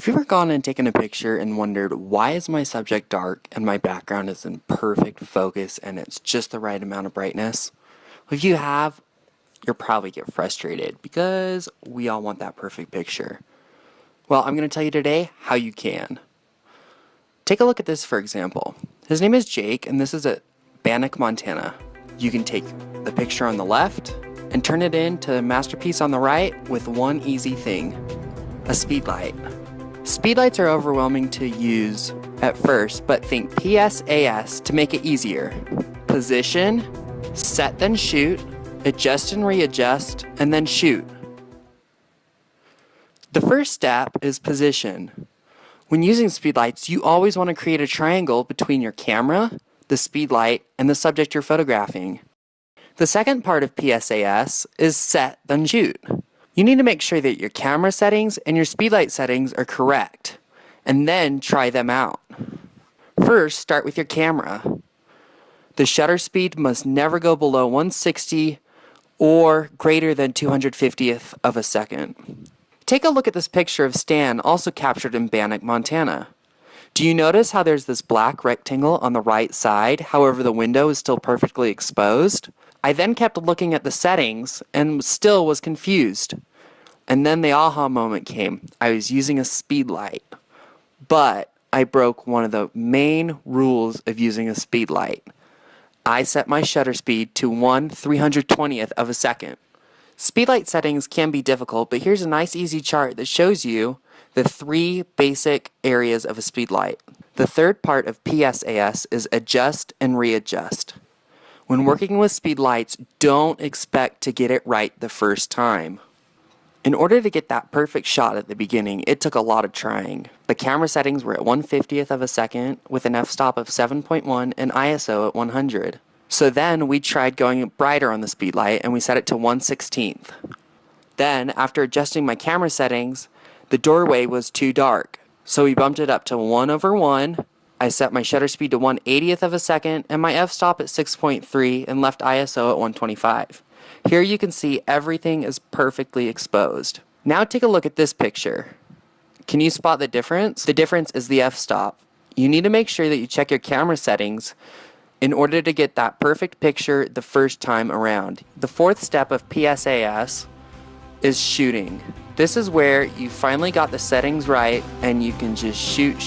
Have you ever gone and taken a picture and wondered, why is my subject dark and my background is in perfect focus and it's just the right amount of brightness? Well, if you have, you'll probably get frustrated because we all want that perfect picture. Well, I'm going to tell you today how you can. Take a look at this, for example. His name is Jake, and this is at Bannock, Montana. You can take the picture on the left and turn it into a masterpiece on the right with one easy thing, a speed light. Speedlights are overwhelming to use at first, but think PSAS to make it easier. Position, set then shoot, adjust and readjust, and then shoot. The first step is position. When using speedlights, you always want to create a triangle between your camera, the speedlight, and the subject you're photographing. The second part of PSAS is set then shoot. You need to make sure that your camera settings and your speedlight settings are correct, and then try them out. First, start with your camera. The shutter speed must never go below 160 or greater than 250th of a second. Take a look at this picture of Stan, also captured in Bannock, Montana. Do you notice how there's this black rectangle on the right side, however the window is still perfectly exposed? I then kept looking at the settings and still was confused. And then the aha moment came. I was using a speed light, but I broke one of the main rules of using a speed light. I set my shutter speed to 1/320th of a second. Speedlight settings can be difficult, but here's a nice easy chart that shows you the three basic areas of a speedlight. The third part of PSAS is adjust and readjust. When working with speedlights, don't expect to get it right the first time. In order to get that perfect shot at the beginning, it took a lot of trying. The camera settings were at 1/50th of a second with an f-stop of 7.1 and ISO at 100. So then we tried going brighter on the speedlight and we set it to 1/16th. Then, after adjusting my camera settings, the doorway was too dark. So we bumped it up to 1/1. I set my shutter speed to 1/80th of a second and my f-stop at 6.3 and left ISO at 125. Here you can see everything is perfectly exposed. Now take a look at this picture. Can you spot the difference? The difference is the f-stop. You need to make sure that you check your camera settings in order to get that perfect picture the first time around. The fourth step of PSAS is shooting. This is where you finally got the settings right and you can just shoot.